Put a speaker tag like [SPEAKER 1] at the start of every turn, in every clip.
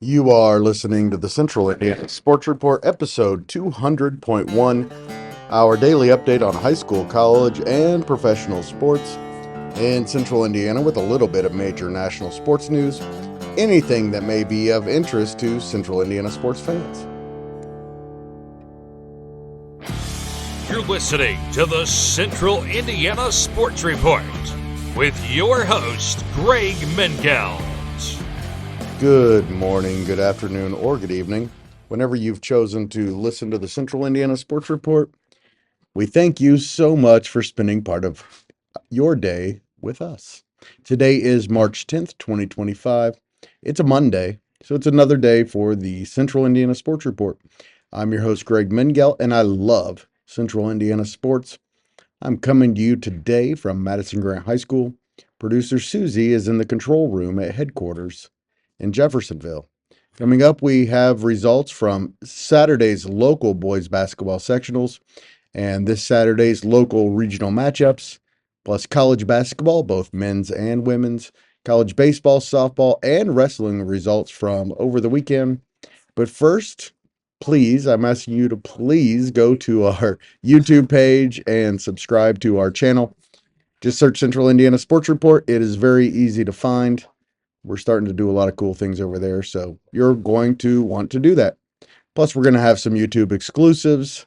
[SPEAKER 1] You are listening to the Central Indiana Sports Report, episode 200.1, our daily update on high school, college, and professional sports in Central Indiana with a little bit of major national sports news, anything that may be of interest to Central Indiana sports fans.
[SPEAKER 2] You're listening to the Central Indiana Sports Report with your host, Greg Mengelt.
[SPEAKER 1] Good morning, good afternoon, or good evening. Whenever you've chosen to listen to the Central Indiana Sports Report, we thank you so much for spending part of your day with us. Today is March 10th, 2025. It's a Monday, so it's another day for the Central Indiana Sports Report. I'm your host, Greg Mengelt, and I love Central Indiana sports. I'm coming to you today from Madison Grant High School. Producer Susie is in the control room at headquarters in Jeffersonville. Coming up, we have results from Saturday's local boys basketball sectionals and this Saturday's local regional matchups, plus college basketball, both men's and women's, college baseball, softball, and wrestling results from over the weekend. But first, please, I'm asking you to please go to our YouTube page and subscribe to our channel. Just search Central Indiana Sports Report. It is very easy to find. We're starting to do a lot of cool things over there, so you're going to want to do that. Plus, we're going to have some YouTube exclusives.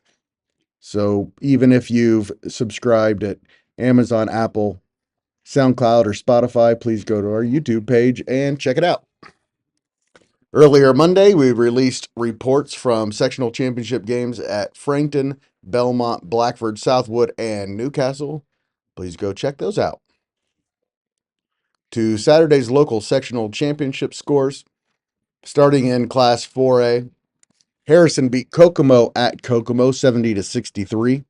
[SPEAKER 1] So even if you've subscribed at Amazon, Apple, SoundCloud, or Spotify, please go to our YouTube page and check it out. Earlier Monday, we released reports from sectional championship games at Frankton, Belmont, Blackford, Southwood, and Newcastle. Please go check those out. To Saturday's local sectional championship scores, starting in Class 4A, Harrison beat Kokomo at Kokomo 70-63. It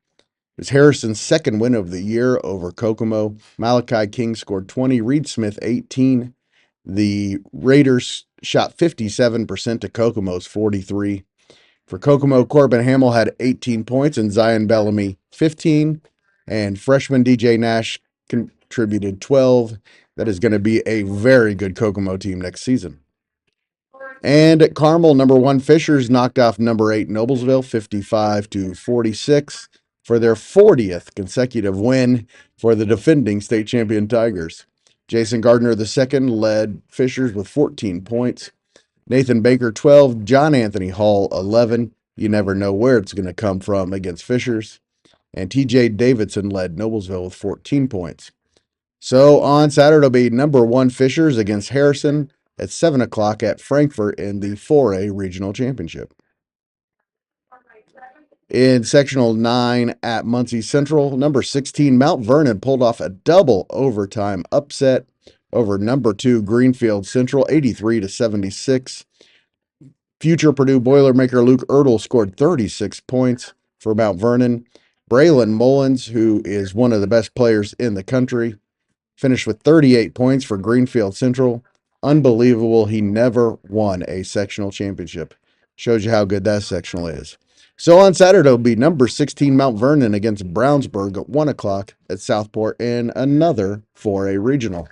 [SPEAKER 1] was Harrison's second win of the year over Kokomo. Malachi King scored 20, Reed Smith 18. The Raiders shot 57% to Kokomo's 43. For Kokomo, Corbin Hamill had 18 points and Zion Bellamy 15. And freshman DJ Nash contributed 12. That is going to be a very good Kokomo team next season. And at Carmel, number 1 Fishers knocked off number 8 Noblesville 55-46 for their 40th consecutive win for the defending state champion Tigers. Jason Gardner II led Fishers with 14 points. Nathan Baker 12, John Anthony Hall 11. You never know where it's going to come from against Fishers. And TJ Davidson led Noblesville with 14 points. So on Saturday, it'll be number 1 Fishers against Harrison at 7 o'clock at Frankfort in the 4A Regional Championship. In Sectional 9 at Muncie Central, number 16 Mount Vernon pulled off a double overtime upset over number 2 Greenfield Central, 83-76. Future Purdue Boilermaker Luke Ertl scored 36 points for Mount Vernon. Braylon Mullins, who is one of the best players in the country, finished with 38 points for Greenfield Central. Unbelievable. He never won a sectional championship. Shows you how good that sectional is. So on Saturday, it'll be number 16 Mount Vernon against Brownsburg at 1 o'clock at Southport in another 4A regional.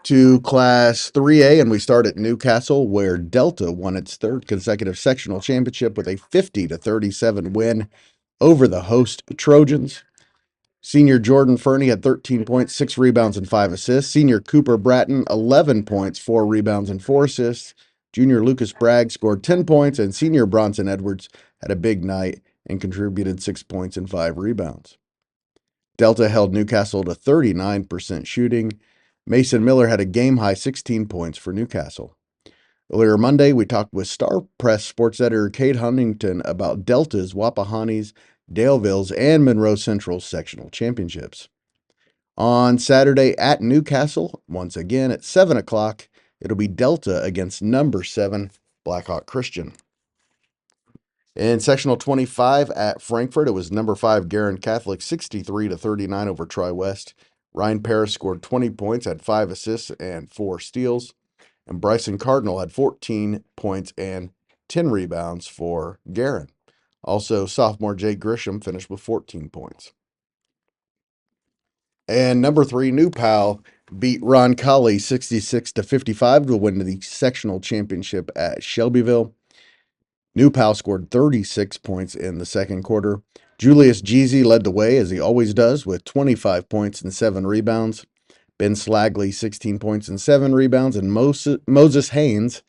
[SPEAKER 1] To Class 3A, and we start at Newcastle, where Delta won its 3rd consecutive sectional championship with a 50-37 win over the host Trojans. Senior Jordan Fernie had 13 points, 6 rebounds, and 5 assists. Senior Cooper Bratton, 11 points, 4 rebounds, and 4 assists. Junior Lucas Bragg scored 10 points, and senior Bronson Edwards had a big night and contributed 6 points and 5 rebounds. Delta held Newcastle to 39% shooting. Mason Miller had a game-high 16 points for Newcastle. Earlier Monday, we talked with Star Press sports editor Kate Huntington about Delta's, Wapahani's, Daleville's, and Monroe Central's sectional championships. On Saturday at Newcastle, once again at 7 o'clock, it'll be Delta against number 7 Blackhawk Christian. In sectional 25 at Frankfort, it was number 5 Guerin Catholic 63-39 over Troy West. Ryan Paris scored 20 points, had 5 assists and 4 steals. And Bryson Cardinal had 14 points and 10 rebounds for Guerin. Also, sophomore Jake Grisham finished with 14 points. And number 3, New Pal beat Roncalli 66-55 to win the sectional championship at Shelbyville. New Pal scored 36 points in the second quarter. Julius Jeezy led the way, as he always does, with 25 points and 7 rebounds. Ben Slagley, 16 points and 7 rebounds, and Moses Haynes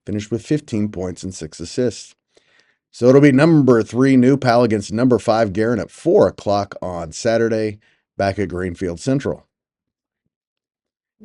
[SPEAKER 1] finished with 15 points and 6 assists. So it'll be number 3 New Pal against number 5 Guerin at 4 o'clock on Saturday, back at Greenfield Central.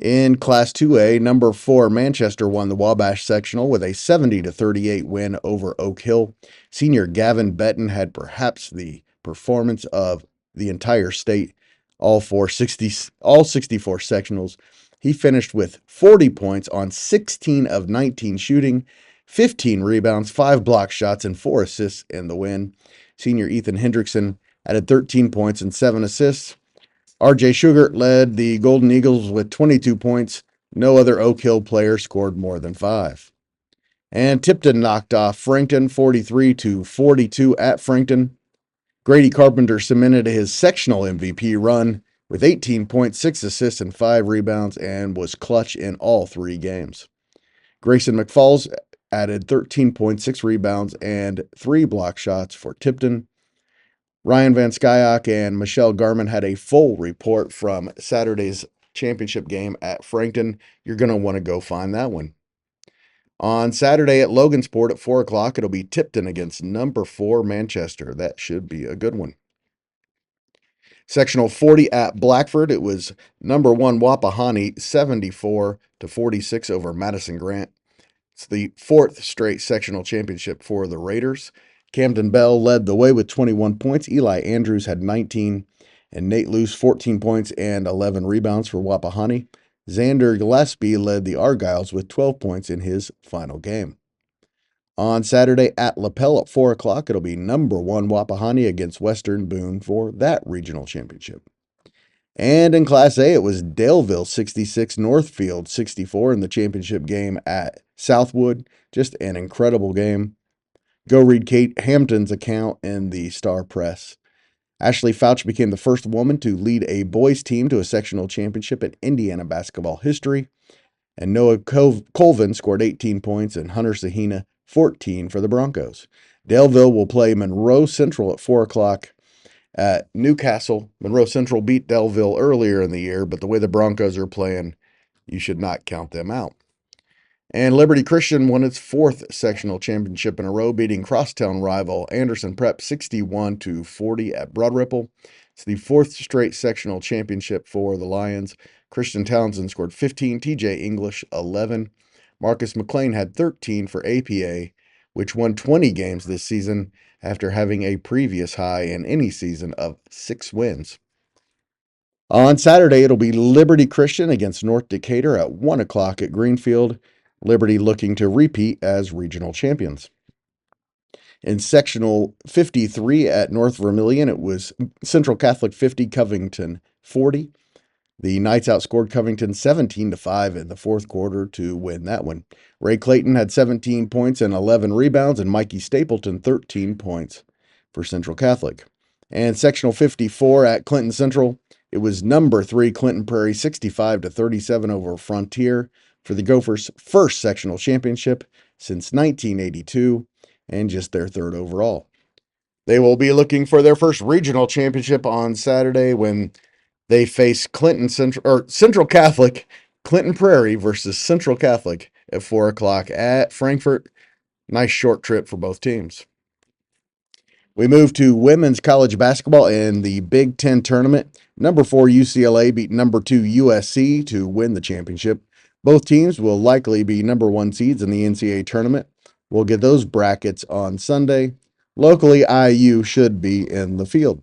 [SPEAKER 1] In Class 2A, number 4 Manchester won the Wabash sectional with a 70-38 win over Oak Hill. Senior Gavin Betton had perhaps the performance of the entire state, all 64 sectionals. He finished with 40 points on 16 of 19 shooting, 15 rebounds, 5 block shots, and 4 assists in the win. Senior Ethan Hendrickson added 13 points and 7 assists. RJ Sugart led the Golden Eagles with 22 points. No other Oak Hill player scored more than 5. And Tipton knocked off Frankton 43-42 at Frankton. Grady Carpenter cemented his sectional MVP run with 18 points, 6 assists, and 5 rebounds, and was clutch in all 3 games. Grayson McFalls added 13 points, 6 rebounds, and 3 block shots for Tipton. Ryan Van Skyok and Michelle Garman had a full report from Saturday's championship game at Frankton. You're going to want to go find that one. On Saturday at Logansport at 4 o'clock, it'll be Tipton against number 4 Manchester. That should be a good one. Sectional 40 at Blackford, it was number 1 Wapahani 74-46 over Madison Grant. It's the 4th straight sectional championship for the Raiders. Camden Bell led the way with 21 points. Eli Andrews had 19, and Nate Luce 14 points and 11 rebounds for Wapahani. Xander Gillespie led the Argyles with 12 points in his final game. On Saturday at Lapel at 4 o'clock, it'll be number 1 Wapahani against Western Boone for that regional championship. And in Class A, it was Daleville 66, Northfield 64 in the championship game at Southwood. Just an incredible game. Go read Kate Hampton's account in the Star Press. Ashley Fouch became the first woman to lead a boys team to a sectional championship in Indiana basketball history. And Noah Colvin scored 18 points and Hunter Sahina 14 for the Broncos. Daleville will play Monroe Central at 4 o'clock at Newcastle. Monroe Central beat Daleville earlier in the year, but the way the Broncos are playing, you should not count them out. And Liberty Christian won its 4th sectional championship in a row, beating crosstown rival Anderson Prep 61-40 at Broad Ripple. It's the 4th straight sectional championship for the Lions. Christian Townsend scored 15, TJ English 11. Marcus McLean had 13 for APA, which won 20 games this season after having a previous high in any season of 6 wins. On Saturday, it'll be Liberty Christian against North Decatur at 1 o'clock at Greenfield. Liberty looking to repeat as regional champions. In sectional 53 at North Vermilion, it was Central Catholic 50, Covington 40. The Knights outscored Covington 17-5 in the 4th quarter to win that one. Ray Clayton had 17 points and 11 rebounds, and Mikey Stapleton 13 points for Central Catholic. And sectional 54 at Clinton Central, it was number 3 Clinton Prairie 65-37 over Frontier for the Gophers' first sectional championship since 1982 and just their 3rd overall. They will be looking for their first regional championship on Saturday when they face Central Catholic, Clinton Prairie versus Central Catholic at 4 o'clock at Frankfort. Nice short trip for both teams. We move to women's college basketball in the Big Ten tournament. Number 4 UCLA beat number 2 USC to win the championship. Both teams will likely be number 1 seeds in the NCAA tournament. We'll get those brackets on Sunday. Locally, IU should be in the field.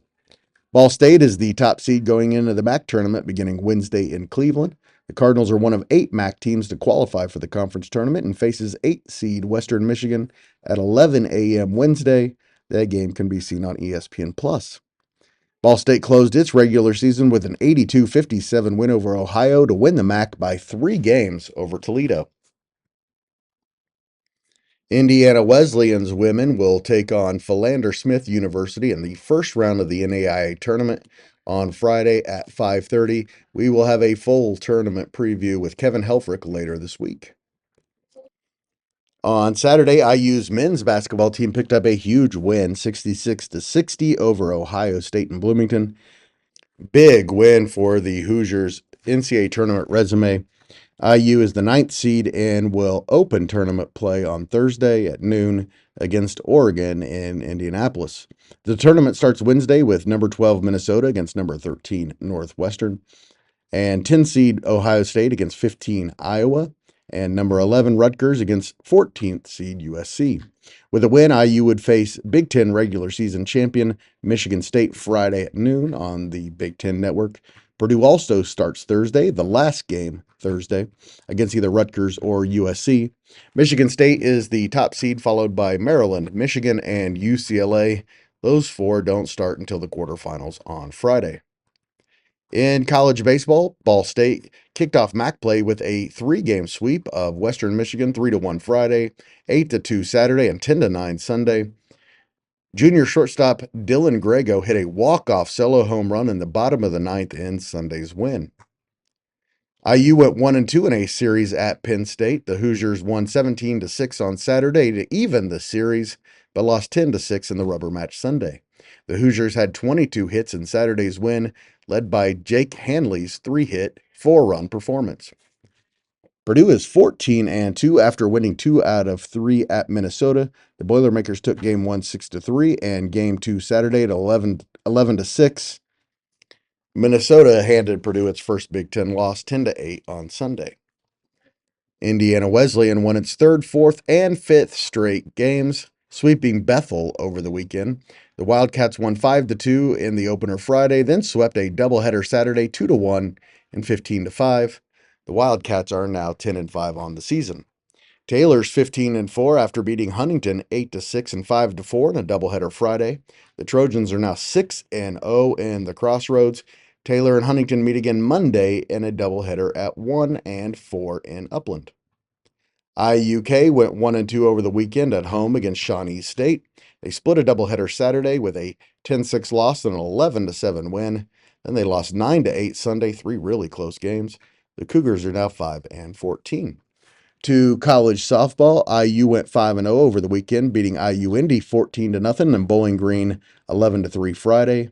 [SPEAKER 1] Ball State is the top seed going into the MAC tournament beginning Wednesday in Cleveland. The Cardinals are one of 8 MAC teams to qualify for the conference tournament and faces 8 seed Western Michigan at 11 a.m. Wednesday. That game can be seen on ESPN+. Ball State closed its regular season with an 82-57 win over Ohio to win the MAC by 3 games over Toledo. Indiana Wesleyan's women will take on Philander Smith University in the first round of the NAIA tournament on Friday at 5:30. We will have a full tournament preview with Kevin Helfrich later this week. On Saturday, IU's men's basketball team picked up a huge win, 66-60 over Ohio State in Bloomington. Big win for the Hoosiers' NCAA tournament resume. IU is the 9th seed and will open tournament play on Thursday at noon against Oregon in Indianapolis. The tournament starts Wednesday with number 12 Minnesota against number 13 Northwestern, and 10 seed Ohio State against 15 Iowa, and number 11 Rutgers against 14th seed USC. With a win, IU would face Big Ten regular season champion Michigan State Friday at noon on the Big Ten Network. Purdue also starts Thursday, the last game Thursday, against either Rutgers or USC. Michigan State is the top seed, followed by Maryland, Michigan, and UCLA. Those four don't start until the quarterfinals on Friday. In college baseball, Ball State kicked off MAC play with a 3-game sweep of Western Michigan, 3-1 Friday, 8-2 Saturday, and 10-9 Sunday. Junior shortstop Dylan Grego hit a walk-off solo home run in the bottom of the ninth in Sunday's win. IU went 1-2 in a series at Penn State. The Hoosiers won 17-6 on Saturday to even the series, but lost 10-6 in the rubber match Sunday. The Hoosiers had 22 hits in Saturday's win, led by Jake Hanley's 3-hit, 4-run performance. Purdue is 14-2 after winning 2 out of 3 at Minnesota. The Boilermakers took game 1 6-3 and game 2 Saturday at 11-6. Minnesota handed Purdue its first Big Ten loss, 10-8 on Sunday. Indiana Wesleyan won its 3rd, 4th, and 5th straight games, sweeping Bethel over the weekend. The Wildcats won 5-2 in the opener Friday, then swept a doubleheader Saturday, 2-1 and 15-5. The Wildcats are now 10-5 on the season. Taylor's 15-4 after beating Huntington 8-6 and 5-4 in a doubleheader Friday. The Trojans are now 6-0 in the Crossroads. Taylor and Huntington meet again Monday in a doubleheader at 1-4 in Upland. IUK went 1-2 over the weekend at home against Shawnee State. They split a doubleheader Saturday with a 10-6 loss and an 11-7 win. Then they lost 9-8 Sunday, 3 really close games. The Cougars are now 5-14. To college softball, IU went 5-0 over the weekend, beating IU Indy 14-0 and Bowling Green 11-3 Friday.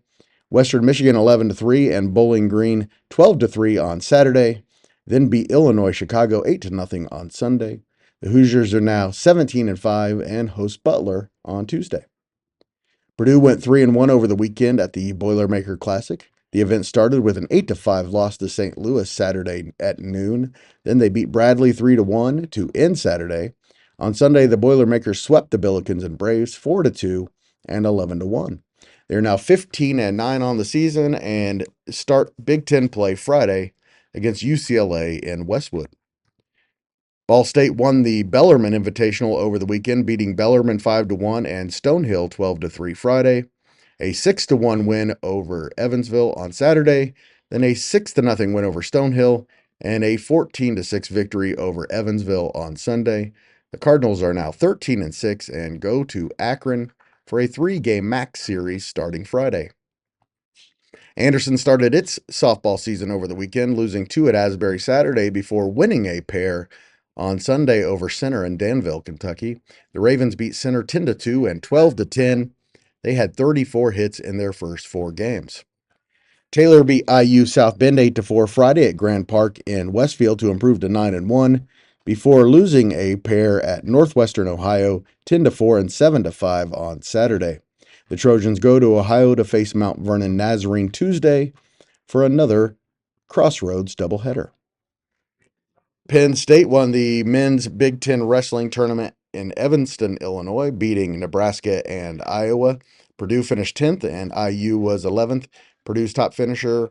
[SPEAKER 1] Western Michigan 11-3 and Bowling Green 12-3 on Saturday. Then beat Illinois Chicago 8-0 on Sunday. The Hoosiers are now 17-5 and host Butler on Tuesday. Purdue went 3-1 over the weekend at the Boilermaker Classic. The event started with an 8-5 loss to St. Louis Saturday at noon. Then they beat Bradley 3-1 to end Saturday. On Sunday, the Boilermakers swept the Billikens and Braves 4-2 and 11-1. They're now 15-9 on the season and start Big Ten play Friday against UCLA in Westwood. Ball State won the Bellarmine Invitational over the weekend, beating Bellarmine 5-1 and Stonehill 12-3 Friday. A 6-1 win over Evansville on Saturday, then a 6-0 win over Stonehill, and a 14-6 victory over Evansville on Sunday. The Cardinals are now 13-6 and go to Akron for a 3-game MAC series starting Friday. Anderson started its softball season over the weekend, losing 2 at Asbury Saturday before winning a pair on Sunday over Center in Danville, Kentucky. The Ravens beat Center 10-2 and 12-10. They had 34 hits in their first 4 games. Taylor beat IU South Bend 8-4 Friday at Grand Park in Westfield to improve to 9-1 before losing a pair at Northwestern Ohio 10-4 and 7-5 on Saturday. The Trojans go to Ohio to face Mount Vernon Nazarene Tuesday for another Crossroads doubleheader. Penn State won the men's Big Ten wrestling tournament in Evanston, Illinois, beating Nebraska and Iowa. Purdue finished 10th and IU was 11th. Purdue's top finishers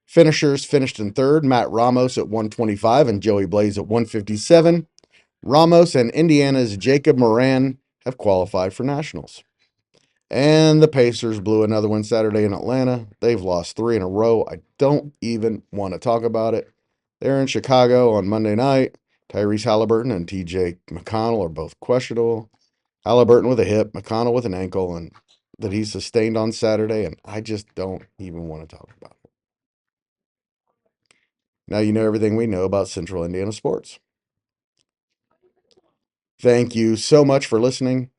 [SPEAKER 1] finished in 3rd, Matt Ramos at 125 and Joey Blaze at 157. Ramos and Indiana's Jacob Moran have qualified for nationals. And the Pacers blew another one Saturday in Atlanta. They've lost 3 in a row. I don't even want to talk about it. They're in Chicago on Monday night. Tyrese Halliburton and TJ McConnell are both questionable. Halliburton with a hip, McConnell with an ankle, and that he sustained on Saturday, and I just don't even want to talk about it. Now you know everything we know about Central Indiana sports. Thank you so much for listening.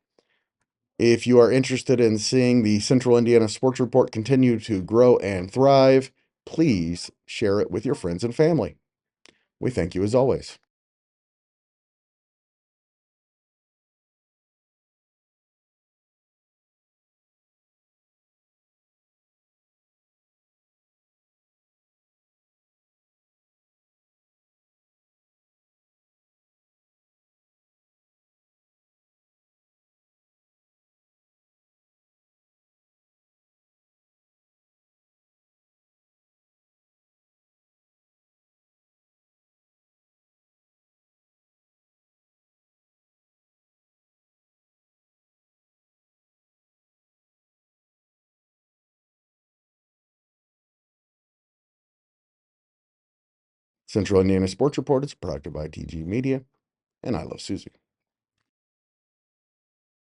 [SPEAKER 1] If you are interested in seeing the Central Indiana Sports Report continue to grow and thrive, please share it with your friends and family. We thank you as always. Central Indiana Sports Report is a product of ITG Media, and I love Susie.